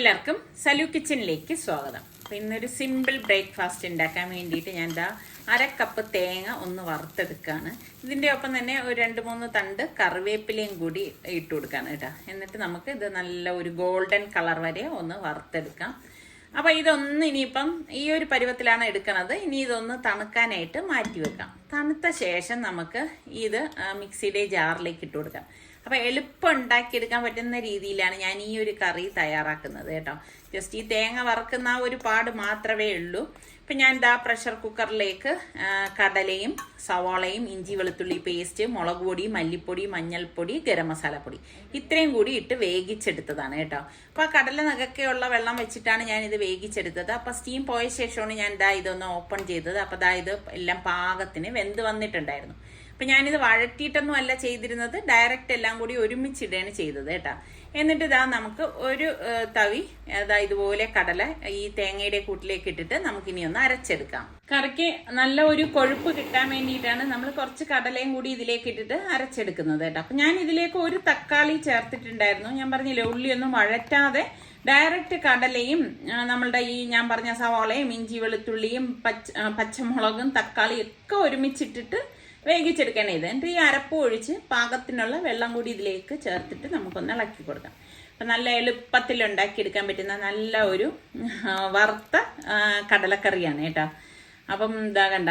എല്ലാവർക്കും സലു കിച്ചണിലേക്ക് സ്വാഗതം. അപ്പോൾ ഇന്നൊരു സിമ്പിൾ ബ്രേക്ക്ഫാസ്റ്റ് ഉണ്ടാക്കാൻ വേണ്ടിയിട്ട് ഞാൻ അര കപ്പ് തേങ്ങ ഒന്ന് വറുത്തെടുക്കുകയാണ്. ഇതിൻ്റെ ഒപ്പം തന്നെ ഒരു 2-3 തണ്ട് കറിവേപ്പിലയും കൂടി ഇട്ട് കൊടുക്കുകയാണ് കേട്ടോ. എന്നിട്ട് നമുക്ക് ഇത് നല്ല ഒരു ഗോൾഡൻ കളർ വരെ ഒന്ന് വറുത്തെടുക്കാം. അപ്പോൾ ഇതൊന്ന് ഇനിയിപ്പം ഈ ഒരു പരുവത്തിലാണ് എടുക്കുന്നത്. ഇനി ഇതൊന്ന് തണുക്കാനായിട്ട് മാറ്റി വെക്കാം. തണുത്ത ശേഷം നമുക്ക് ഇത് മിക്സിയുടെ ജാറിലേക്ക് ഇട്ട് കൊടുക്കാം. അപ്പോൾ എളുപ്പം ഉണ്ടാക്കിയെടുക്കാൻ പറ്റുന്ന രീതിയിലാണ് ഞാൻ ഈ ഒരു കറി തയ്യാറാക്കുന്നത് കേട്ടോ. ജസ്റ്റ് ഈ തേങ്ങ വറുക്കുന്ന ആ ഒരു പാട് മാത്രമേ ഉള്ളൂ. ഇപ്പം ഞാൻ പ്രഷർ കുക്കറിലേക്ക് കടലയും സവാളയും ഇഞ്ചി വെളുത്തുള്ളി പേസ്റ്റ്, മുളക് പൊടി, മല്ലിപ്പൊടി, മഞ്ഞൾപ്പൊടി, ഗരം മസാലപ്പൊടി ഇത്രയും കൂടി ഇട്ട് വേവിച്ചെടുത്തതാണ് കേട്ടോ. അപ്പോൾ ആ കടല നഗക്കെയുള്ള വെള്ളം വെച്ചിട്ടാണ് ഞാനിത് വേവിച്ചെടുത്തത്. അപ്പോൾ സ്റ്റീം പോയ ശേഷമാണ് ഞാൻ ഇതൊന്ന് ഓപ്പൺ ചെയ്തത്. അപ്പോൾ ഇത് എല്ലാം പാകത്തിന് വെന്ത് വന്നിട്ടുണ്ടായിരുന്നു. അപ്പം ഞാനിത് വഴറ്റിയിട്ടൊന്നും അല്ല ചെയ്തിരുന്നത്, ഡയറക്റ്റ് എല്ലാം കൂടി ഒരുമിച്ചിടുകയാണ് ചെയ്തത് കേട്ടോ. എന്നിട്ട് നമുക്ക് ഒരു തവി ഇതുപോലെ കടല ഈ തേങ്ങയുടെ കൂട്ടിലേക്ക് ഇട്ടിട്ട് നമുക്കിനി ഒന്ന് അരച്ചെടുക്കാം. കറിക്ക് നല്ല ഒരു കൊഴുപ്പ് കിട്ടാൻ വേണ്ടിയിട്ടാണ് നമ്മൾ കുറച്ച് കടലയും കൂടി ഇതിലേക്ക് ഇട്ടിട്ട് അരച്ചെടുക്കുന്നത് കേട്ടോ. അപ്പം ഞാൻ ഇതിലേക്ക് ഒരു തക്കാളി ചേർത്തിട്ടുണ്ടായിരുന്നു. ഞാൻ പറഞ്ഞില്ലേ, ഉള്ളിയൊന്നും വഴറ്റാതെ ഡയറക്റ്റ് കടലയും നമ്മളുടെ ഈ ഞാൻ പറഞ്ഞ സവാളയും ഇഞ്ചി വെളുത്തുള്ളിയും പച്ചമുളകും തക്കാളിയും ഒക്കെ ഒരുമിച്ചിട്ടിട്ട് വേവിച്ചെടുക്കണം. എന്നിട്ട് ഈ അരപ്പ് ഒഴിച്ച് പാകത്തിനുള്ള വെള്ളം കൂടി ഇതിലേക്ക് ചേർത്തിട്ട് നമുക്കൊന്ന് ഇളക്കി കൊടുക്കാം. അപ്പം നല്ല എളുപ്പത്തിൽ ഉണ്ടാക്കിയെടുക്കാൻ പറ്റുന്ന നല്ല ഒരു വറുത്ത കടലക്കറിയാണ് കേട്ടോ. അപ്പം കണ്ട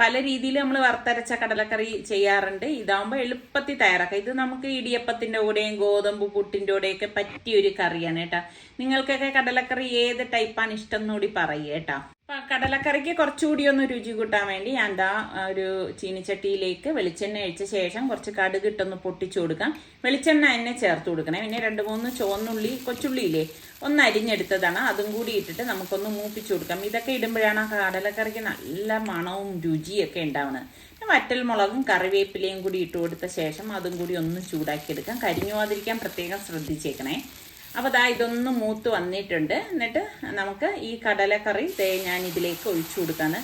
പല രീതിയിൽ നമ്മൾ വറുത്തരച്ച കടലക്കറി ചെയ്യാറുണ്ട്. ഇതാകുമ്പോൾ എളുപ്പത്തിൽ തയ്യാറാക്കാം. ഇത് നമുക്ക് ഇടിയപ്പത്തിൻ്റെ കൂടെയും ഗോതമ്പ് പുട്ടിൻ്റെ കൂടെയൊക്കെ പറ്റിയൊരു കറിയാണ് കേട്ടോ. നിങ്ങൾക്കൊക്കെ കടലക്കറി ഏത് ടൈപ്പാണ് ഇഷ്ടം എന്നുകൂടി പറയുക കേട്ടോ. കടലക്കറിക്ക് കുറച്ചുകൂടി ഒന്ന് രുചി കൂട്ടാൻ വേണ്ടി ഞാൻ ഒരു ചീനിച്ചട്ടിയിലേക്ക് വെളിച്ചെണ്ണ ഒഴിച്ച ശേഷം കുറച്ച് കടുക് ഇട്ടൊന്ന് പൊട്ടിച്ചു കൊടുക്കാം. വെളിച്ചെണ്ണ തന്നെ ചേർത്ത് കൊടുക്കണേ. പിന്നെ 2-3 ചുവന്നുള്ളി, കൊച്ചുള്ളിയില്ലേ, ഒന്ന് അരിഞ്ഞെടുത്തതാണ്, അതും കൂടി ഇട്ടിട്ട് നമുക്കൊന്ന് മൂപ്പിച്ചു കൊടുക്കാം. ഇതൊക്കെ ഇടുമ്പോഴാണ് ആ കടലക്കറിക്ക് നല്ല മണവും രുചിയൊക്കെ ഉണ്ടാവുന്നത്. വറ്റൽ മുളകും കറിവേപ്പിലയും കൂടി ഇട്ട് കൊടുത്ത ശേഷം അതും കൂടി ഒന്ന് ചൂടാക്കിയെടുക്കാം. കരിഞ്ഞു പോകാതിരിക്കാൻ പ്രത്യേകം ശ്രദ്ധിച്ചേക്കണേ. അപ്പോൾ ഇതൊന്ന് മൂത്ത് വന്നിട്ടുണ്ട്. എന്നിട്ട് നമുക്ക് ഈ കടലക്കറി ഞാൻ ഇതിലേക്ക് ഒഴിച്ചു കൊടുക്കാണ്.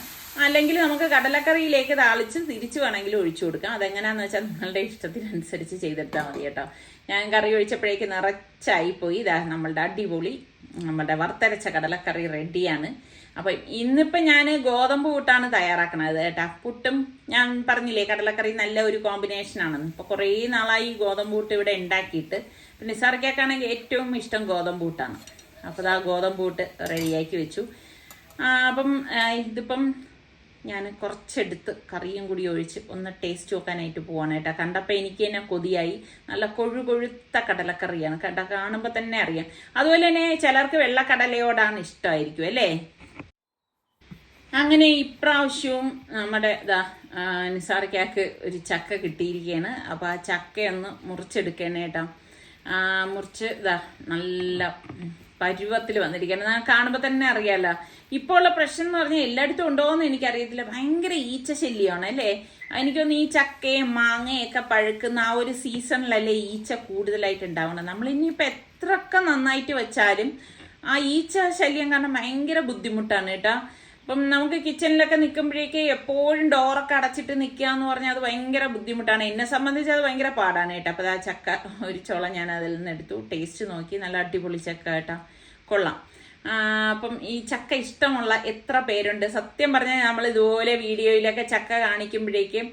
അല്ലെങ്കിൽ നമുക്ക് കടലക്കറിയിലേക്ക് താളിച്ച് തിരിച്ച് വേണമെങ്കിൽ ഒഴിച്ചു കൊടുക്കാം. അതെങ്ങനെയാണെന്ന് വെച്ചാൽ നിങ്ങളുടെ ഇഷ്ടത്തിനനുസരിച്ച് ചെയ്തെടുത്താൽ മതി കേട്ടോ. ഞാൻ കറി ഒഴിച്ചപ്പോഴേക്ക് നിറച്ചായിപ്പോയി. നമ്മളുടെ അടിപൊളി നമ്മുടെ വറുത്തരച്ച കടലക്കറി റെഡിയാണ്. അപ്പം ഇന്നിപ്പം ഞാൻ ഗോതമ്പ് പുട്ടാണ് തയ്യാറാക്കണത് കേട്ടോ. പുട്ടും ഞാൻ പറഞ്ഞില്ലേ കടലക്കറി നല്ല ഒരു കോമ്പിനേഷനാണെന്ന്. ഇപ്പോൾ കുറേ നാളായി ഗോതമ്പ് പുട്ട് ഇവിടെ ഉണ്ടാക്കിയിട്ട്. പിന്നെ നിസാർക്കാണെങ്കിൽ ഏറ്റവും ഇഷ്ടം ഗോതമ്പ് പുട്ടാണ്. അപ്പോൾ ഗോതമ്പ് പുട്ട് റെഡിയാക്കി വെച്ചു. അപ്പം ഇതിപ്പം ഞാൻ കുറച്ചെടുത്ത് കറിയും കൂടി ഒഴിച്ച് ഒന്ന് ടേസ്റ്റ് നോക്കാനായിട്ട് പോവാണ് കേട്ടോ. കണ്ടപ്പോൾ എനിക്ക് തന്നെ കൊതിയായി. നല്ല കൊഴുത്ത കടലക്കറിയാണ് കേട്ടോ, കാണുമ്പോൾ തന്നെ അറിയാം. അതുപോലെ തന്നെ ചിലർക്ക് വെള്ളക്കടലയോടാണ് ഇഷ്ടമായിരിക്കും അല്ലേ. അങ്ങനെ ഇപ്രാവശ്യവും നമ്മുടെ നിസാർക്കാക്ക് ഒരു ചക്ക കിട്ടിയിരിക്കുകയാണ്. അപ്പോൾ ആ ചക്കയൊന്ന് മുറിച്ചെടുക്കണേ കേട്ടോ. മുറിച്ച് നല്ല പരുവത്തിൽ വന്നിരിക്കുകയാണ്. കാണുമ്പോൾ തന്നെ അറിയാമല്ലോ. ഇപ്പോൾ ഉള്ള പ്രശ്നം എന്ന് പറഞ്ഞാൽ എല്ലായിടത്തും ഉണ്ടോ എന്ന് എനിക്കറിയത്തില്ല, ഭയങ്കര ഈച്ച ശല്യമാണ് അല്ലേ. എനിക്കൊന്ന് ഈ ചക്കയും മാങ്ങയൊക്കെ പഴുക്കുന്ന ആ ഒരു സീസണിലല്ലേ ഈച്ച കൂടുതലായിട്ട് ഉണ്ടാവണം. നമ്മളിനിയിപ്പോൾ എത്രയൊക്കെ നന്നായിട്ട് വെച്ചാലും ആ ഈച്ച ശല്യം കാരണം ഭയങ്കര ബുദ്ധിമുട്ടാണ് കേട്ടോ. അപ്പം നമുക്ക് കിച്ചണിലൊക്കെ നിൽക്കുമ്പോഴേക്ക് എപ്പോഴും ഡോറൊക്കെ അടച്ചിട്ട് നിൽക്കുക എന്ന് പറഞ്ഞാൽ അത് ഭയങ്കര ബുദ്ധിമുട്ടാണ്. എന്നെ സംബന്ധിച്ച് അത് ഭയങ്കര പാടാണ് കേട്ടോ. അപ്പോൾ ചക്ക ഒരു ചോള ഞാൻ അതിൽ നിന്ന് എടുത്തു, ടേസ്റ്റ് നോക്കി. നല്ല അടിപൊളി ചക്ക കേട്ടോ, കൊള്ളാം. അപ്പം ഈ ചക്ക ഇഷ്ടമുള്ള എത്ര പേരുണ്ട്. സത്യം പറഞ്ഞാൽ നമ്മൾ ഇതുപോലെ വീഡിയോയിലൊക്കെ ചക്ക കാണിക്കുമ്പോഴേക്കും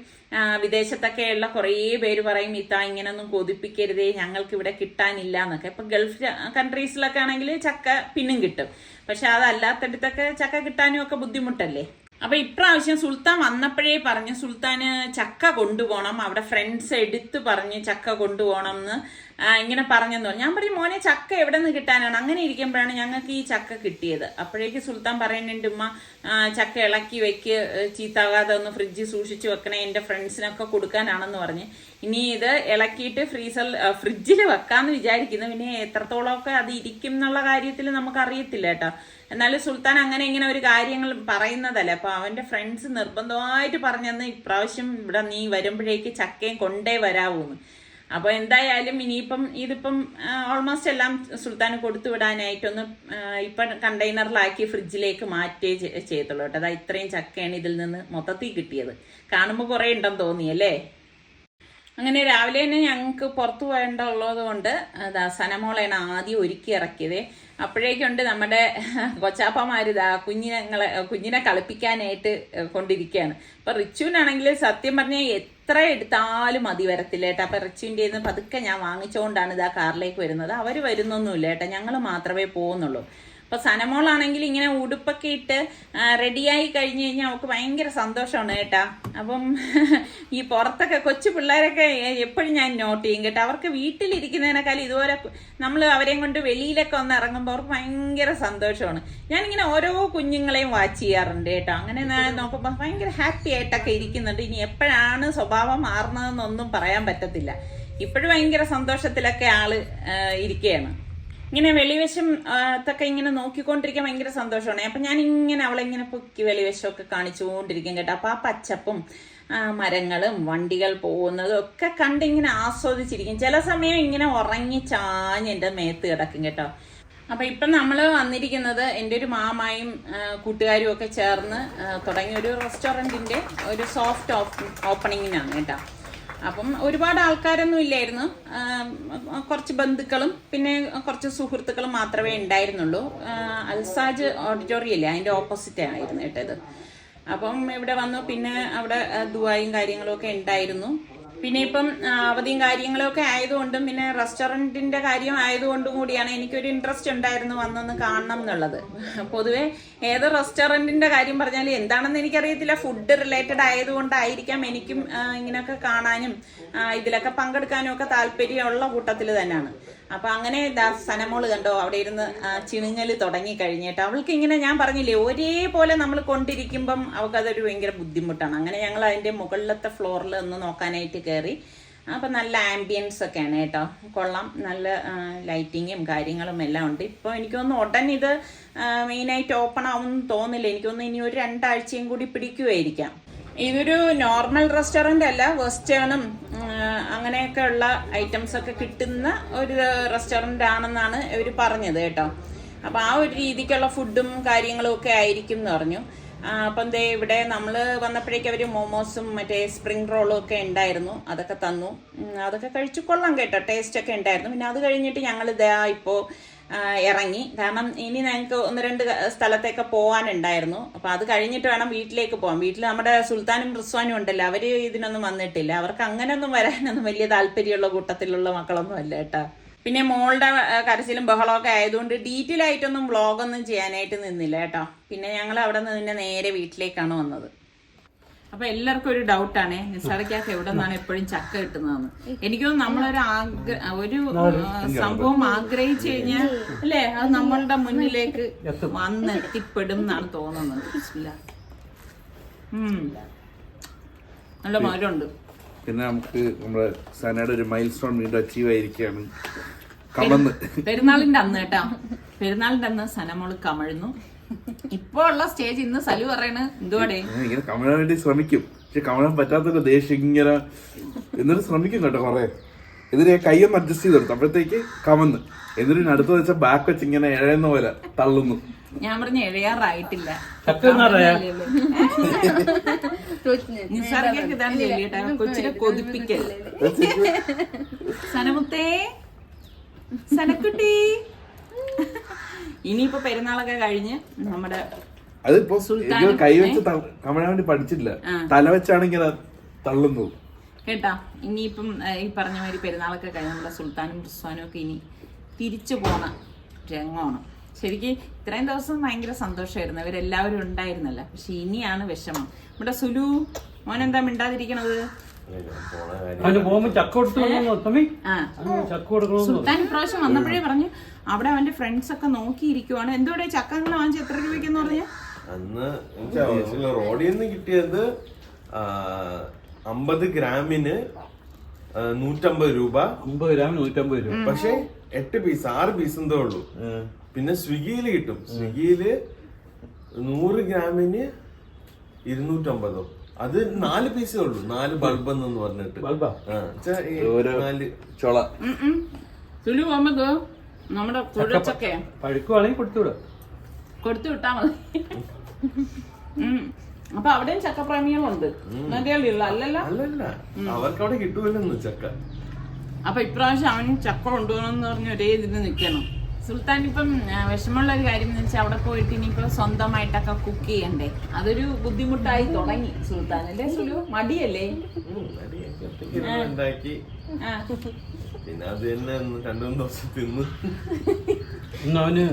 വിദേശത്തൊക്കെയുള്ള കുറേ പേര് പറയും, ഇങ്ങനെയൊന്നും കൊതിപ്പിക്കരുതേ, ഞങ്ങൾക്ക് ഇവിടെ കിട്ടാനില്ല എന്നൊക്കെ. ഇപ്പം ഗൾഫ് കൺട്രീസിലൊക്കെ ആണെങ്കിൽ ചക്ക പിന്നും കിട്ടും. പക്ഷെ അതല്ലാത്തടത്തൊക്കെ ചക്ക കിട്ടാനും ഒക്കെ ബുദ്ധിമുട്ടല്ലേ. അപ്പൊ ഇപ്രാവശ്യം സുൽത്താൻ വന്നപ്പോഴേ പറഞ്ഞു സുൽത്താന് ചക്ക കൊണ്ടുപോകണം, അവിടെ ഫ്രണ്ട്സ് എടുത്ത് പറഞ്ഞ് ചക്ക കൊണ്ടുപോകണം എന്ന് ഇങ്ങനെ പറഞ്ഞെന്ന് പറഞ്ഞു. ഞാൻ പറയും, മോനെ ചക്ക എവിടെ നിന്ന് കിട്ടാനാണ്? അങ്ങനെ ഇരിക്കുമ്പോഴാണ് ഞങ്ങൾക്ക് ഈ ചക്ക കിട്ടിയത്. അപ്പോഴേക്ക് സുൽത്താൻ പറയുന്നുണ്ട്, ഉമ്മ ചക്ക ഇളക്കി വെക്ക്, ചീത്താകാതെ ഒന്ന് ഫ്രിഡ്ജിൽ സൂക്ഷിച്ച് വെക്കണേ, എൻ്റെ ഫ്രണ്ട്സിനൊക്കെ കൊടുക്കാനാണെന്ന് പറഞ്ഞ്. ഇനി ഇത് ഇളക്കിയിട്ട് ഫ്രിഡ്ജിൽ വെക്കാമെന്ന് വിചാരിക്കുന്നു. പിന്നെ എത്രത്തോളമൊക്കെ അത് ഇരിക്കും എന്നുള്ള കാര്യത്തിൽ നമുക്ക് അറിയത്തില്ല കേട്ടോ. എന്നാലും സുൽത്താൻ അങ്ങനെ ഇങ്ങനെ ഒരു കാര്യങ്ങൾ പറയുന്നതല്ലേ. അപ്പൊ അവന്റെ ഫ്രണ്ട്സ് നിർബന്ധമായിട്ട് പറഞ്ഞെന്ന് ഇപ്രാവശ്യം ഇവിടെ നീ വരുമ്പോഴേക്ക് ചക്കയും കൊണ്ടേ വരാവൂന്ന്. അപ്പോൾ എന്തായാലും ഇനിയിപ്പം ഇതിപ്പം ഓൾമോസ്റ്റ് എല്ലാം സുൽത്താന് കൊടുത്തു വിടാനായിട്ടൊന്ന് ഇപ്പം കണ്ടെയ്നറിലാക്കി ഫ്രിഡ്ജിലേക്ക് മാറ്റുകയേ ചെയ്യത്തുള്ളൂ കേട്ടോ. ഇത്രയും ചക്കയാണ് ഇതിൽ നിന്ന് മൊത്തത്തിൽ കിട്ടിയത്. കാണുമ്പോൾ കുറേ ഉണ്ടെന്ന് തോന്നിയല്ലേ. അങ്ങനെ രാവിലെ തന്നെ ഞങ്ങൾക്ക് പുറത്തു പോകേണ്ടുള്ളത് കൊണ്ട് സനമോളാണ് ആദ്യം ഒരുക്കി ഇറക്കിയത്. അപ്പോഴേക്കുണ്ട് നമ്മുടെ കൊച്ചാപ്പമാർ കുഞ്ഞിനെ കളിപ്പിക്കാനായിട്ട് കൊണ്ടിരിക്കുകയാണ്. അപ്പൊ റിച്ചുവിനാണെങ്കിൽ സത്യം പറഞ്ഞാൽ എത്ര എടുത്താലും മതി വരത്തില്ല ഏട്ടാ. അപ്പൊ റിച്ചുവിൻ്റെ നിന്ന് പതുക്കെ ഞാൻ വാങ്ങിച്ചുകൊണ്ടാണ് ഇതാ കാറിലേക്ക് വരുന്നത്. അവർ വരുന്നൊന്നുമില്ല ഏട്ടാ, ഞങ്ങൾ മാത്രമേ പോകുന്നുള്ളൂ. അപ്പൊ സനമോളാണെങ്കിൽ ഇങ്ങനെ ഉടുപ്പൊക്കെ ഇട്ട് റെഡിയായി കഴിഞ്ഞു കഴിഞ്ഞാൽ അവൾക്ക് ഭയങ്കര സന്തോഷമാണ് കേട്ടാ. അപ്പം ഈ പുറത്തൊക്കെ കൊച്ചു പിള്ളേരൊക്കെ എപ്പോഴും ഞാൻ നോട്ട് ചെയ്യും കേട്ടോ. അവർക്ക് വീട്ടിലിരിക്കുന്നതിനേക്കാൾ ഇതുപോലെ നമ്മൾ അവരെയും കൊണ്ട് വെളിയിലൊക്കെ ഒന്ന് ഇറങ്ങുമ്പോൾ അവർക്ക് ഭയങ്കര സന്തോഷമാണ്. ഞാനിങ്ങനെ ഓരോ കുഞ്ഞുങ്ങളെയും വാച്ച് ചെയ്യാറുണ്ട് കേട്ടോ. അങ്ങനെ നോക്കുമ്പോൾ ഭയങ്കര ഹാപ്പി ആയിട്ടൊക്കെ ഇരിക്കുന്നുണ്ട്. ഇനി എപ്പോഴാണ് സ്വഭാവം മാറുന്നതെന്നൊന്നും പറയാൻ പറ്റത്തില്ല. ഇപ്പോഴും ഭയങ്കര സന്തോഷത്തിലൊക്കെ ആള് ഇരിക്കുകയാണ്. ഇങ്ങനെ വെളിവശം ത്തൊക്കെ ഇങ്ങനെ നോക്കിക്കൊണ്ടിരിക്കാൻ ഭയങ്കര സന്തോഷമാണ്. അപ്പൊ ഞാൻ ഇങ്ങനെ അവളെങ്ങനെ പൊക്കി വെളിവശമൊക്കെ കാണിച്ചുകൊണ്ടിരിക്കും കേട്ടോ. അപ്പൊ ആ പച്ചപ്പും മരങ്ങളും വണ്ടികൾ പോകുന്നതും ഒക്കെ കണ്ടിങ്ങനെ ആസ്വദിച്ചിരിക്കും. ചില സമയം ഇങ്ങനെ ഉറങ്ങി ചാഞ്ഞ് എൻ്റെ മേത്ത് കിടക്കും കേട്ടോ. അപ്പൊ ഇപ്പം നമ്മൾ വന്നിരിക്കുന്നത് എൻ്റെ ഒരു മാമായും കൂട്ടുകാരും ഒക്കെ ചേർന്ന് തുടങ്ങിയ ഒരു റെസ്റ്റോറൻറ്റിന്റെ ഒരു സോഫ്റ്റ് ഓപ്പണിങ്ങിനാണ് കേട്ടോ. അപ്പം ഒരുപാട് ആൾക്കാരൊന്നും ഇല്ലായിരുന്നു. കുറച്ച് ബന്ധുക്കളും പിന്നെ കുറച്ച് സുഹൃത്തുക്കളും മാത്രമേ ഉണ്ടായിരുന്നുള്ളൂ. അൽസാജ് ഓഡിറ്റോറിയം ഇല്ലേ, അതിൻ്റെ ഓപ്പോസിറ്റ് ആയിരുന്നു കേട്ടത്. അപ്പം ഇവിടെ വന്നു. പിന്നെ അവിടെ ദുആയും കാര്യങ്ങളും ഒക്കെ ഉണ്ടായിരുന്നു. പിന്നെ ഇപ്പം അവധിയും കാര്യങ്ങളൊക്കെ ആയതുകൊണ്ടും പിന്നെ റെസ്റ്റോറൻറ്റിന്റെ കാര്യം ആയതുകൊണ്ടും കൂടിയാണ് എനിക്കൊരു ഇൻട്രസ്റ്റ് ഉണ്ടായിരുന്നു വന്നൊന്ന് കാണണം എന്നുള്ളത്. പൊതുവെ ഏത് റെസ്റ്റോറൻറ്റിന്റെ കാര്യം പറഞ്ഞാലും എന്താണെന്ന് എനിക്കറിയത്തില്ല, ഫുഡ് റിലേറ്റഡ് ആയതുകൊണ്ടായിരിക്കാം എനിക്കും ഇങ്ങനെയൊക്കെ കാണാനും ഇതിലൊക്കെ പങ്കെടുക്കാനും ഒക്കെ താല്പര്യമുള്ള കൂട്ടത്തിൽ തന്നെയാണ്. അപ്പൊ അങ്ങനെ സനമോള് കണ്ടോ അവിടെ ഇരുന്ന് ചിണുങ്ങല് തുടങ്ങി കഴിഞ്ഞിട്ട്. അവൾക്ക് ഇങ്ങനെ ഞാൻ പറഞ്ഞില്ലേ ഒരേപോലെ നമ്മൾ കൊണ്ടിരിക്കുമ്പം അവൾക്കതൊരു ഭയങ്കര ബുദ്ധിമുട്ടാണ്. അങ്ങനെ ഞങ്ങൾ അതിന്റെ മുകളിലത്തെ ഫ്ലോറിൽ ഒന്ന് നോക്കാനായിട്ട് കയറി. അപ്പൊ നല്ല ആംബിയൻസ് ഒക്കെയാണ് കേട്ടോ, കൊള്ളാം. നല്ല ലൈറ്റിങ്ങും കാര്യങ്ങളും എല്ലാം ഉണ്ട്. ഇപ്പൊ എനിക്കൊന്ന് ഉടൻ ഇത് മെയിനായിട്ട് ഓപ്പൺ ആവുമെന്ന് തോന്നില്ല. എനിക്കൊന്ന് ഇനി ഒരു 2 ആഴ്ചയും കൂടി പിടിക്കുമായിരിക്കാം. ഇതൊരു നോർമൽ റെസ്റ്റോറന്റ് അല്ല, വെസ്റ്റേണും അങ്ങനെയൊക്കെ ഉള്ള ഐറ്റംസ് ഒക്കെ കിട്ടുന്ന ഒരു റെസ്റ്റോറന്റ് ആണെന്നാണ് ഇവർ പറഞ്ഞത് കേട്ടോ. അപ്പൊ ആ ഒരു രീതിക്കുള്ള ഫുഡും കാര്യങ്ങളും ഒക്കെ ആയിരിക്കും എന്ന് പറഞ്ഞു. അപ്പം ദേ ഇവിടെ നമ്മൾ വന്നപ്പോഴേക്കും അവർ മോമോസും മറ്റേ സ്പ്രിംഗ് റോളും ഒക്കെ ഉണ്ടായിരുന്നു. അതൊക്കെ തന്നു. അതൊക്കെ കഴിച്ചു കൊള്ളാം കേട്ടോ, ടേസ്റ്റ് ഒക്കെ ഉണ്ടായിരുന്നു. പിന്നെ അത് കഴിഞ്ഞിട്ട് ഞങ്ങൾ ഇതാ ഇപ്പോൾ ഇറങ്ങി. കാരണം ഇനി ഞങ്ങൾക്ക് 1-2 സ്ഥലത്തേക്ക് പോകാനുണ്ടായിരുന്നു. അപ്പൊ അത് കഴിഞ്ഞിട്ട് വേണം വീട്ടിലേക്ക് പോകാൻ. വീട്ടിൽ നമ്മുടെ സുൽത്താനും റിസ്വാനും ഉണ്ടല്ലോ, അവര് ഇതിനൊന്നും വന്നിട്ടില്ല. അവർക്ക് അങ്ങനെയൊന്നും വരാനൊന്നും വലിയ താല്പര്യമുള്ള കൂട്ടത്തിലുള്ള മക്കളൊന്നും അല്ല കേട്ടോ. പിന്നെ മോളുടെ കരച്ചിലും ബഹളമൊക്കെ ആയതുകൊണ്ട് ഡീറ്റെയിൽ ആയിട്ടൊന്നും വ്ളോഗൊന്നും ചെയ്യാനായിട്ട് നിന്നില്ല കേട്ടോ. പിന്നെ ഞങ്ങൾ അവിടെ നിന്ന് നേരെ വീട്ടിലേക്കാണ് വന്നത്. അപ്പൊ എല്ലാവർക്കും ഒരു ഡൗട്ടാണ്, നിസാറയ്ക്കൊക്കെ എവിടെ നിന്നാണ് എപ്പോഴും ചക്ക കിട്ടുന്നതെന്ന്. എനിക്കൊന്നും നമ്മളൊരു സംഭവം ആഗ്രഹിച്ചു കഴിഞ്ഞാൽ അല്ലേ അത് നമ്മളുടെ മുന്നിലേക്ക് വന്നെത്തിപ്പെടും എന്നാണ് തോന്നുന്നത്. നല്ല മധുരമുണ്ട്. പിന്നെ നമുക്ക് നമ്മുടെ സനയുടെ ഒരു മൈൽ സ്റ്റോൺ വീണ്ടും അച്ചീവ് ആയിരിക്കുകയാണ്. പെരുന്നാളിന്റെ അന്ന് കേട്ടോ, പെരുന്നാളിന്റെ അന്ന് സനമോള് കമഴ്ന്നു. ഇപ്പൊ ഉള്ള സ്റ്റേജ് ഇന്ന് സലു പറയണ എന്തുവാടേ ഇങ്ങനെ കമഴാൻ വേണ്ടി ശ്രമിക്കും, പക്ഷെ കമഴാൻ പറ്റാത്തൊരു ദേഷ്യം ഇങ്ങനെ എന്നിട്ട് ശ്രമിക്കും കേട്ടോ. കുറെ എന്നിട്ട് കൈയൊന്ന് അഡ്ജസ്റ്റ് ചെയ്ത് കൊടുത്തു, അപ്പോഴത്തേക്ക് കമന്ന്. എന്നിട്ട് അടുത്ത വെച്ച ബാക്ക് വെച്ച് ഇങ്ങനെ എഴയുന്ന പോലെ തള്ളുന്നു. ഞാൻ പറഞ്ഞ എഴയാറായിട്ടില്ല. നിസാറിലേക്ക് ഇതാണ് ചെയ്യേട്ടാ, കൊച്ചിനെ കൊതിപ്പിക്കൽ. സനമുത്തേ, സനക്കുട്ടി. ഇനിയിപ്പോ പെരുന്നാളൊക്കെ കഴിഞ്ഞ് നമ്മുടെ അതിപ്പോ കൈവച്ച് കമഴാൻ വേണ്ടി പഠിച്ചില്ല, തല വെച്ചാണെങ്കിൽ തള്ളുന്നു കേട്ടാ. ഇനിയിപ്പം ഈ പറഞ്ഞ മാതിരി പെരുന്നാളൊക്കെ കഴിഞ്ഞ് നമ്മുടെ സുൽത്താനും റിസ്വാനും ഒക്കെ ഇനി തിരിച്ചു പോണ രംഗമാണ്. ശരിക്കും ഇത്രയും ദിവസം ഭയങ്കര സന്തോഷമായിരുന്നു, അവരെല്ലാവരും ഉണ്ടായിരുന്നല്ല. പക്ഷെ ഇനിയാണ് വിഷമം. നമ്മുടെ സുലു മോനെന്താ മിണ്ടാതിരിക്കണത്? സുൽത്താൻ ഇപ്രാവശ്യം വന്നപ്പോഴേ പറഞ്ഞു അവിടെ അവന്റെ ഫ്രണ്ട്സ് ഒക്കെ നോക്കിയിരിക്കുവാണ്. എന്തോടെ ചക്കങ്ങൾ വാങ്ങിച്ച് എത്ര രൂപയ്ക്കെന്ന് പറഞ്ഞാൽ അന്ന് റോഡിൽ നിന്ന് കിട്ടിയത് 50 ഗ്രാമിന് 150 രൂപ. 50 ഗ്രാമിന് 150 രൂപ. പക്ഷെ 8 പീസ് 6 പീസ് എന്തോ ഉള്ളൂ. പിന്നെ സ്വിഗ്ഗിയില് കിട്ടും. സ്വിഗ്ഗിയില് 100 ഗ്രാമിന് 250. അത് 4 പീസേ ഉള്ളൂ. 4 ബൾബ് എന്ന് പറഞ്ഞിട്ട് ചോള സുലു പോകുമ്പോ നമ്മുടെ പഴുക്കുവാണെങ്കിൽ കൊടുത്തു വിടാം, കൊടുത്തു വിട്ടാ മതി. അപ്പൊ അവിടെയും ചക്കപ്രേമികളുണ്ട് നദികളിലുള്ള അല്ലല്ല. അല്ലല്ല, അവർക്ക് അവിടെ കിട്ടൂലെന്ന് ചക്ക. അപ്പൊ ഇപ്രാവശ്യം അവൻ ചക്ക കൊണ്ടുപോകണമെന്ന് പറഞ്ഞ് ഒരേ ഇതിന് നിൽക്കണം. സുൽത്താൻ ഇപ്പം വിഷമമുള്ള ഒരു കാര്യം എന്ന് വെച്ചാൽ അവിടെ പോയിട്ട് ഇനിയിപ്പോ സ്വന്തമായിട്ടൊക്കെ കുക്ക് ചെയ്യണ്ടേ, അതൊരു ബുദ്ധിമുട്ടായി തുടങ്ങി സുൽത്താൻ. അല്ലേ സുലു? മടിയല്ലേ? ഉണ്ടാക്കി പിന്നെ അത് തന്നെ 2-3 ദിവസം തിന്ന്. ഇന്ന് അവന്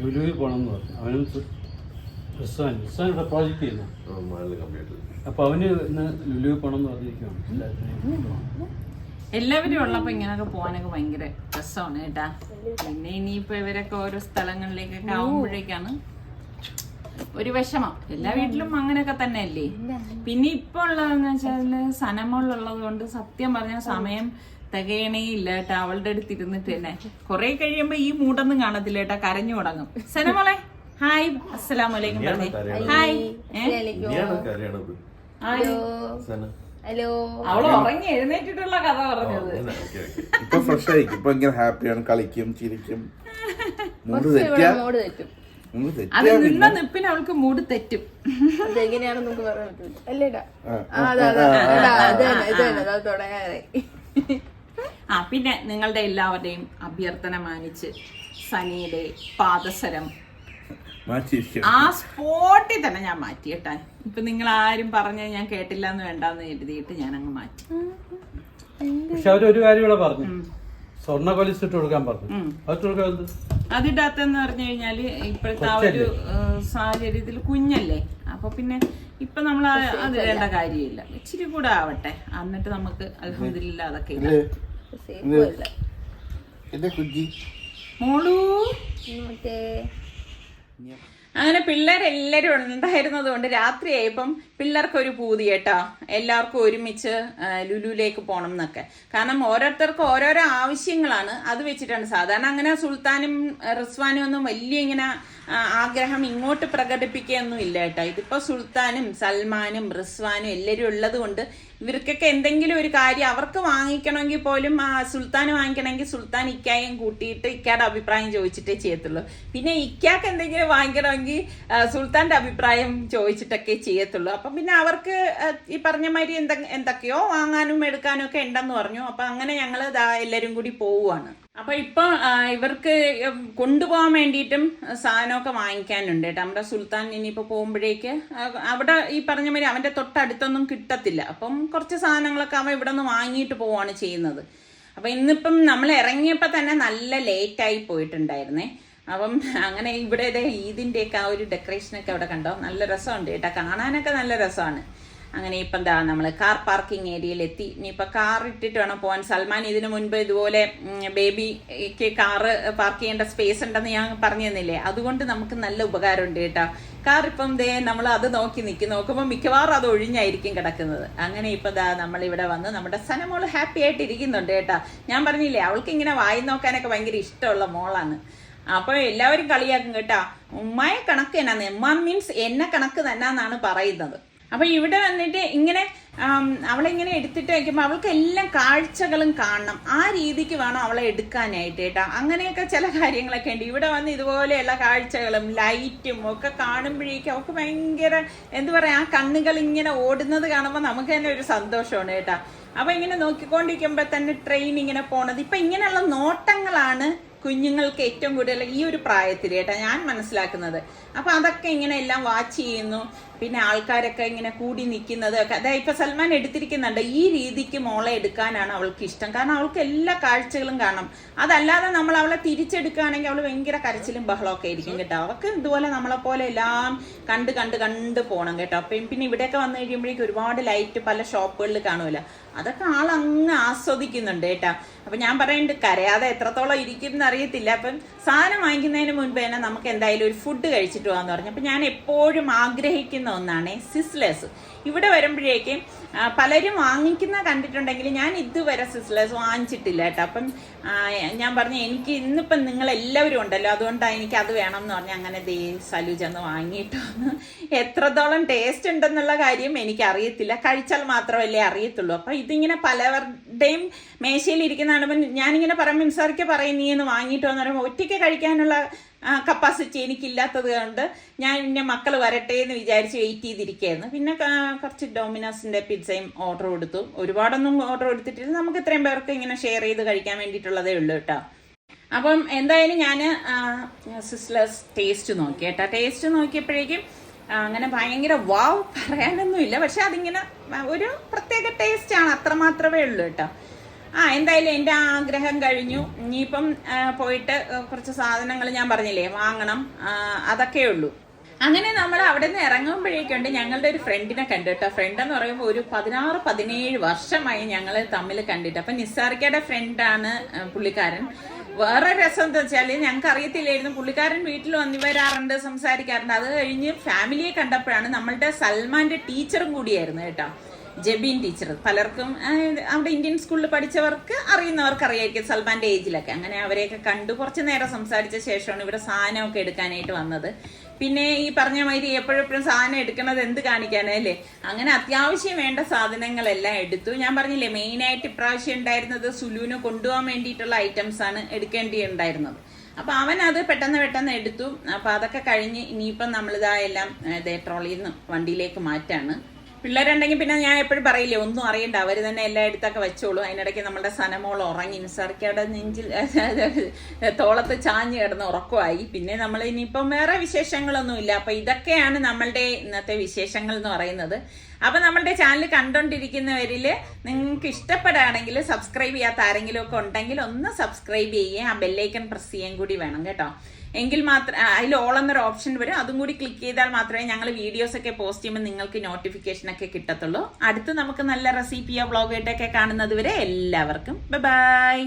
ലുലുവിൽ പോകണമെന്ന് പറഞ്ഞു. അവനും ഇവിടെ പ്രോജക്റ്റ് ചെയ്യുന്നു. അപ്പൊ അവന് ഇന്ന് ലുലുവിൽ പോകണമെന്ന് പറഞ്ഞിരിക്കുകയാണ്. എല്ലാവരും ഉള്ളപ്പോ ഇങ്ങനൊക്കെ പോകാനൊക്കെ ഭയങ്കര രസമാണ് കേട്ടാ. പിന്നെ ഇനിയിപ്പോ ഇവരൊക്കെ ഓരോ സ്ഥലങ്ങളിലേക്കൊക്കെ ആവുമ്പോഴേക്കാണ് ഒരു വിഷമം. എല്ലാ വീട്ടിലും അങ്ങനെയൊക്കെ തന്നെ അല്ലേ. പിന്നെ ഇപ്പൊ ഉള്ളതെന്ന് വെച്ചാല് സനമോളുള്ളത് കൊണ്ട് സത്യം പറഞ്ഞ സമയം തികയണേ ഇല്ല കേട്ടാ. അവളുടെ അടുത്ത് ഇരുന്നിട്ട് തന്നെ കുറെ കഴിയുമ്പോ ഈ മൂടൊന്നും കാണത്തില്ല കേട്ടാ, കരഞ്ഞു തുടങ്ങും. സനമോളെ ഹായ് അസ്സലാമലൈക്കും പറഞ്ഞേ. ഹായ്. ഹലോ. അവള് ഉറങ്ങി എഴുന്നേറ്റിട്ടുള്ള കഥ പറഞ്ഞത്. ഇപ്പൊ ഫ്രഷ് ആയിരിക്കും, ഇപ്പൊ ഇങ്ങനെ ഹാപ്പിയാണ്, കളിക്കും ചിരിക്കും. മൂഡ് തെറ്റും. അത് നിന്ന നിപ്പിന് അവൾക്ക് മൂഡ് തെറ്റും. അതെങ്ങനെയാണെന്ന് നമുക്ക് പറയാൻ പറ്റില്ല അല്ലേടാ. തുടങ്ങാതെ. പിന്നെ നിങ്ങളുടെ എല്ലാവരുടെയും അഭ്യർത്ഥന മാനിച്ച് സനിയുടെ പാദസരം ആ സ്പോട്ടിൽ തന്നെ ഞാൻ മാറ്റി കേട്ടാ. ഇപ്പൊ നിങ്ങൾ ആരും പറഞ്ഞ ഞാൻ കേട്ടില്ല എന്ന് വേണ്ടെന്ന് എഴുതിയിട്ട് ഞാൻ അങ്ങ് മാറ്റി. പക്ഷെ അവരൊരു കാര്യം കൂടെ പറഞ്ഞു, സ്വർണ്ണ കൊലിച്ചിട്ട് കൊടുക്കാൻ പറഞ്ഞു. അതിടാത്തെന്ന് പറഞ്ഞു കഴിഞ്ഞാല് ഇപ്പോഴത്തെ ആ ഒരു സാഹചര്യത്തിൽ കുഞ്ഞല്ലേ, അപ്പൊ പിന്നെ ഇപ്പൊ നമ്മൾ അത് വേണ്ട കാര്യമില്ല. ഇച്ചിരി കൂടെ ആവട്ടെ, എന്നിട്ട് നമുക്ക് അൽഹംദുലില്ലാ അതൊക്കെ മോളൂ. അങ്ങനെ പിള്ളേരെല്ലാരും ഉണ്ടായിരുന്നത് കൊണ്ട് രാത്രിയായപ്പം പിള്ളേർക്കൊരു പൂതി കേട്ടോ, എല്ലാവർക്കും ഒരുമിച്ച് ലുലുവിലേക്ക് പോകണം എന്നൊക്കെ. കാരണം ഓരോരുത്തർക്കും ഓരോരോ ആവശ്യങ്ങളാണ്, അത് വെച്ചിട്ടാണ്. സാധാരണ അങ്ങനെ സുൽത്താനും റിസ്വാനും ഒന്നും വലിയ ഇങ്ങനെ ആഗ്രഹം ഇങ്ങോട്ട് പ്രകടിപ്പിക്കുകയൊന്നും ഇല്ല കേട്ടോ. ഇതിപ്പോ സുൽത്താനും സൽമാനും റിസ്വാനും എല്ലാവരും ഉള്ളത് കൊണ്ട് ഇവർക്കൊക്കെ എന്തെങ്കിലും ഒരു കാര്യം അവർക്ക് വാങ്ങിക്കണമെങ്കിൽ പോലും സുൽത്താൻ വാങ്ങിക്കണമെങ്കിൽ സുൽത്താൻ ഇക്കായും കൂട്ടിയിട്ട് ഇക്കയുടെ അഭിപ്രായം ചോദിച്ചിട്ടേ ചെയ്യത്തുള്ളൂ. പിന്നെ ഇക്കാക്ക് എന്തെങ്കിലും വാങ്ങിക്കണമെങ്കിൽ സുൽത്താന്റെ അഭിപ്രായം ചോദിച്ചിട്ടൊക്കെ ചെയ്യത്തുള്ളൂ. അപ്പം പിന്നെ അവർക്ക് ഈ പറഞ്ഞ മാതിരി എന്തൊക്കെയോ വാങ്ങാനും എടുക്കാനും ഒക്കെ ഉണ്ടെന്ന് പറഞ്ഞു. അപ്പൊ അങ്ങനെ ഞങ്ങൾ എല്ലാവരും കൂടി പോവുകയാണ്. അപ്പൊ ഇപ്പൊ ഇവർക്ക് കൊണ്ടുപോകാൻ വേണ്ടിയിട്ടും സാധനമൊക്കെ വാങ്ങിക്കാനുണ്ട് കേട്ടോ. നമ്മുടെ സുൽത്താൻ ഇനിയിപ്പോ പോകുമ്പോഴേക്ക് അവിടെ ഈ പറഞ്ഞ മാതിരി അവന്റെ തൊട്ടടുത്തൊന്നും കിട്ടത്തില്ല. അപ്പം കുറച്ച് സാധനങ്ങളൊക്കെ അവൻ ഇവിടെ നിന്ന് വാങ്ങിയിട്ട് പോവാണ് ചെയ്യുന്നത്. അപ്പൊ ഇന്നിപ്പം നമ്മൾ ഇറങ്ങിയപ്പോ തന്നെ നല്ല ലേറ്റായി പോയിട്ടുണ്ടായിരുന്നേ. അപ്പം അങ്ങനെ ഇവിടെ ഈദിന്റെയൊക്കെ ആ ഒരു ഡെക്കറേഷനൊക്കെ അവിടെ കണ്ടോ, നല്ല രസമുണ്ട് കേട്ടോ, കാണാനൊക്കെ നല്ല രസമാണ്. അങ്ങനെ ഇപ്പം എന്താ നമ്മൾ കാർ പാർക്കിംഗ് ഏരിയയിൽ എത്തി. ഇനിയിപ്പോൾ കാർ ഇട്ടിട്ട് വേണം പോകാൻ. സൽമാൻ ഇതിനു മുൻപ് ഇതുപോലെ ബേബിക്ക് കാറ് പാർക്ക് ചെയ്യേണ്ട സ്പേസ് ഉണ്ടെന്ന് ഞാൻ പറഞ്ഞു തന്നില്ലേ, അതുകൊണ്ട് നമുക്ക് നല്ല ഉപകാരമുണ്ട് കേട്ടോ. കാർ ഇപ്പം നമ്മൾ അത് നോക്കുമ്പോൾ മിക്കവാറും അത് ഒഴിഞ്ഞായിരിക്കും കിടക്കുന്നത്. അങ്ങനെ ഇപ്പം നമ്മളിവിടെ വന്ന് നമ്മുടെ സനമോള് ഹാപ്പി ആയിട്ട് ഇരിക്കുന്നുണ്ട് കേട്ടോ. ഞാൻ പറഞ്ഞില്ലേ അവൾക്ക് ഇങ്ങനെ വായി നോക്കാനൊക്കെ ഭയങ്കര ഇഷ്ടമുള്ള മോളാണ്. അപ്പൊ എല്ലാവരും കളിയാക്കും കേട്ടാ, ഉമ്മയെ കണക്ക് തന്നെ, ഉമ്മ മീൻസ് എന്നെ കണക്ക് തന്നെ എന്നാണ് പറയുന്നത്. അപ്പൊ ഇവിടെ വന്നിട്ട് ഇങ്ങനെ അവളെങ്ങനെ എടുത്തിട്ട് വയ്ക്കുമ്പോൾ അവൾക്ക് എല്ലാം കാഴ്ചകളും കാണണം, ആ രീതിക്ക് വേണം അവളെ എടുക്കാനായിട്ട് കേട്ടോ. അങ്ങനെയൊക്കെ ചില കാര്യങ്ങളൊക്കെ ഉണ്ട്. ഇവിടെ വന്ന് ഇതുപോലെയുള്ള കാഴ്ചകളും ലൈറ്റും ഒക്കെ കാണുമ്പോഴേക്കും അവൾക്ക് ഭയങ്കര എന്താ പറയാ, ആ കണ്ണുകൾ ഇങ്ങനെ ഓടുന്നത് കാണുമ്പോൾ നമുക്ക് തന്നെ ഒരു സന്തോഷമാണ് കേട്ടോ. അപ്പൊ ഇങ്ങനെ നോക്കിക്കൊണ്ടിരിക്കുമ്പോ തന്നെ ട്രെയിൻ ഇങ്ങനെ പോണത്, ഇപ്പൊ ഇങ്ങനെയുള്ള നോട്ടങ്ങളാണ് കുഞ്ഞുങ്ങൾക്ക് ഏറ്റവും കൂടുതൽ ഈ ഒരു പ്രായത്തിൽ കേട്ടാ ഞാൻ മനസ്സിലാക്കുന്നത്. അപ്പൊ അതൊക്കെ ഇങ്ങനെ എല്ലാം വാച്ച് ചെയ്യുന്നു. പിന്നെ ആൾക്കാരൊക്കെ ഇങ്ങനെ കൂടി നിൽക്കുന്നത് ഒക്കെ അതായത് ഇപ്പൊ സൽമാൻ എടുത്തിരിക്കുന്നുണ്ട്. ഈ രീതിക്ക് മോളെ എടുക്കാനാണ് അവൾക്ക് ഇഷ്ടം. കാരണം അവൾക്ക് എല്ലാ കാഴ്ചകളും കാണണം. അതല്ലാതെ നമ്മൾ അവളെ തിരിച്ചെടുക്കുകയാണെങ്കിൽ അവൾ ഭയങ്കര കരച്ചിലും ബഹളമൊക്കെ ആയിരിക്കും കേട്ടോ. അവൾക്ക് ഇതുപോലെ നമ്മളെ പോലെ എല്ലാം കണ്ട് പോകണം കേട്ടോ. അപ്പം പിന്നെ ഇവിടെയൊക്കെ വന്നു കഴിയുമ്പോഴേക്കും ഒരുപാട് ലൈറ്റ് പല ഷോപ്പുകളിൽ കാണുമല്ലോ, അതൊക്കെ ആളങ്ങ് ആസ്വദിക്കുന്നുണ്ട് കേട്ടോ. അപ്പൊ ഞാൻ പറയുന്നുണ്ട് കരയാതെ എത്രത്തോളം ഇരിക്കും എന്നറിയത്തില്ല. അപ്പം സാധനം വാങ്ങിക്കുന്നതിന് മുൻപ് തന്നെ നമുക്ക് എന്തായാലും ഒരു ഫുഡ് കഴിച്ചിട്ട് പോകാന്ന് പറഞ്ഞു. അപ്പൊ ഞാൻ എപ്പോഴും ആഗ്രഹിക്കുന്ന ഒന്നാണ് സിസ്ലേഴ്സ്. ഇവിടെ വരുമ്പോഴേക്കും പലരും വാങ്ങിക്കുന്ന കണ്ടിട്ടുണ്ടെങ്കിൽ ഞാൻ ഇതുവരെ സിസ്ലേഴ്സ് വാങ്ങിച്ചിട്ടില്ല കേട്ടോ. അപ്പം ഞാൻ പറഞ്ഞു എനിക്ക് ഇന്നിപ്പം നിങ്ങളെല്ലാവരും ഉണ്ടല്ലോ, അതുകൊണ്ടാണ് എനിക്ക് അത് വേണം എന്ന് പറഞ്ഞ് അങ്ങനെ സലൂജന്ന് വാങ്ങിയിട്ട് വന്ന്. എത്രത്തോളം ടേസ്റ്റ് ഉണ്ടെന്നുള്ള കാര്യം എനിക്ക് അറിയത്തില്ല, കഴിച്ചാൽ മാത്രമല്ലേ അറിയത്തുള്ളൂ. അപ്പൊ ഇതിങ്ങനെ പലവരുടെയും മേശയിൽ ഇരിക്കുന്നതാണ്. ഞാനിങ്ങനെ പറയും മിൻസാർക്ക് പറയും നീ എന്ന് വാങ്ങിയിട്ട് വന്ന് പറയുമ്പോൾ ഒറ്റയ്ക്ക് കഴിക്കാനുള്ള കപ്പാസിറ്റി എനിക്കില്ലാത്തത് കൊണ്ട് ഞാൻ എൻ്റെ മക്കൾ വരട്ടെ എന്ന് വിചാരിച്ച് വെയിറ്റ് ചെയ്തിരിക്കുകയായിരുന്നു. പിന്നെ കുറച്ച് ഡോമിനോസിൻ്റെ പിസ്സയും ഓർഡർ കൊടുത്തു. ഒരുപാടൊന്നും ഓർഡർ കൊടുത്തിട്ടില്ല, നമുക്ക് ഇത്രയും പേർക്ക് ഇങ്ങനെ ഷെയർ ചെയ്ത് കഴിക്കാൻ വേണ്ടിയിട്ടുള്ളതേ ഉള്ളൂ കേട്ടോ. അപ്പം എന്തായാലും ഞാൻ സിസ്ലേഴ്സ് ടേസ്റ്റ് നോക്കി കേട്ടോ. ടേസ്റ്റ് നോക്കിയപ്പോഴേക്കും അങ്ങനെ ഭയങ്കര വാവ് പറയാനൊന്നുമില്ല, പക്ഷെ അതിങ്ങനെ ഒരു പ്രത്യേക ടേസ്റ്റാണ്, അത്ര മാത്രമേ ഉള്ളൂ കേട്ടോ. എന്തായാലും എൻ്റെ ആഗ്രഹം കഴിഞ്ഞു. ഇനിയിപ്പം പോയിട്ട് കുറച്ച് സാധനങ്ങൾ ഞാൻ പറഞ്ഞില്ലേ വാങ്ങണം, അതൊക്കെ ഉള്ളൂ. അങ്ങനെ നമ്മൾ അവിടെ നിന്ന് ഇറങ്ങുമ്പോഴേക്കുണ്ട് ഞങ്ങളുടെ ഒരു ഫ്രണ്ടിനെ കണ്ടു കേട്ടോ. ഫ്രണ്ട് എന്ന് പറയുമ്പോൾ ഒരു 16-17 വർഷമായി ഞങ്ങൾ തമ്മിൽ കണ്ടിട്ട്. അപ്പം നിസാറിക്കയുടെ ഫ്രണ്ടാണ് പുള്ളിക്കാരൻ. വേറെ രസം എന്താ വെച്ചാൽ ഞങ്ങൾക്ക് അറിയത്തില്ലായിരുന്നു, പുള്ളിക്കാരൻ വീട്ടിൽ വന്ന് വരാറുണ്ട്, സംസാരിക്കാറുണ്ട്. അത് കഴിഞ്ഞ് ഫാമിലിയെ കണ്ടപ്പോഴാണ് നമ്മളുടെ സൽമാന്റെ ടീച്ചറും കൂടിയായിരുന്നു കേട്ടോ, ജബീൻ ടീച്ചർ. പലർക്കും അവിടെ ഇന്ത്യൻ സ്കൂളിൽ പഠിച്ചവർക്ക് അറിയുന്നവർക്ക് അറിയായിരിക്കും സൽമാന്റെ ഏജിലൊക്കെ. അങ്ങനെ അവരെയൊക്കെ കണ്ടു കുറച്ച് നേരം സംസാരിച്ച ശേഷമാണ് ഇവിടെ സാധനമൊക്കെ എടുക്കാനായിട്ട് വന്നത്. പിന്നെ ഈ പറഞ്ഞ മാതിരി എപ്പോഴെപ്പോഴും സാധനം എടുക്കണത് എന്ത് കാണിക്കാനല്ലേ, അങ്ങനെ അത്യാവശ്യം വേണ്ട സാധനങ്ങളെല്ലാം എടുത്തു. ഞാൻ പറഞ്ഞില്ലേ മെയിനായിട്ട് ഇപ്രാവശ്യം ഉണ്ടായിരുന്നത് സുലുവിന് കൊണ്ടുപോകാൻ വേണ്ടിയിട്ടുള്ള ഐറ്റംസ് ആണ് എടുക്കേണ്ടിയുണ്ടായിരുന്നത്. അപ്പൊ അവൻ അത് പെട്ടെന്ന് എടുത്തു. അപ്പൊ അതൊക്കെ കഴിഞ്ഞ് ഇനിയിപ്പം നമ്മളിതാ എല്ലാം ട്രോളിയിൽ നിന്ന് വണ്ടിയിലേക്ക് മാറ്റാണ്. പിള്ളേരുണ്ടെങ്കിൽ പിന്നെ ഞാൻ എപ്പോഴും പറയില്ലേ ഒന്നും അറിയണ്ട, അവർ തന്നെ എല്ലാം എടുത്തൊക്കെ വെച്ചോളൂ. അതിനിടയ്ക്ക് നമ്മുടെ സനമോൾ ഉറങ്ങി, നിസാർക്കയുടെ നെഞ്ചിൽ തോളത്ത് ചാഞ്ഞ് കിടന്ന് ഉറക്കമായി. പിന്നെ നമ്മൾ ഇനിയിപ്പം വേറെ വിശേഷങ്ങളൊന്നുമില്ല. അപ്പൊ ഇതൊക്കെയാണ് നമ്മളുടെ ഇന്നത്തെ വിശേഷങ്ങൾ എന്ന് പറയുന്നത്. അപ്പൊ നമ്മളുടെ ചാനൽ കണ്ടോണ്ടിരിക്കുന്നവരിൽ നിങ്ങൾക്ക് ഇഷ്ടപ്പെടുകയാണെങ്കിൽ സബ്സ്ക്രൈബ് ചെയ്യാത്ത ആരെങ്കിലും ഒക്കെ ഉണ്ടെങ്കിൽ ഒന്ന് സബ്സ്ക്രൈബ് ചെയ്യുക, ആ ബെല്ലൈക്കൺ പ്രസ് ചെയ്യാൻ കൂടി വേണം കേട്ടോ. എങ്കിൽ മാത്രം അതിൽ ഓൾ എന്നൊരു ഓപ്ഷൻ വരും, അതും കൂടി ക്ലിക്ക് ചെയ്താൽ മാത്രമേ ഞങ്ങൾ വീഡിയോസ് ഒക്കെ പോസ്റ്റ് ചെയ്യുമ്പോൾ നിങ്ങൾക്ക് നോട്ടിഫിക്കേഷൻ ഒക്കെ കിട്ടത്തുള്ളൂ. അടുത്ത് നമുക്ക് നല്ല റെസിപ്പിയോ വ്ളോഗായിട്ടൊക്കെ കാണുന്നത് വരെ എല്ലാവർക്കും ബൈ.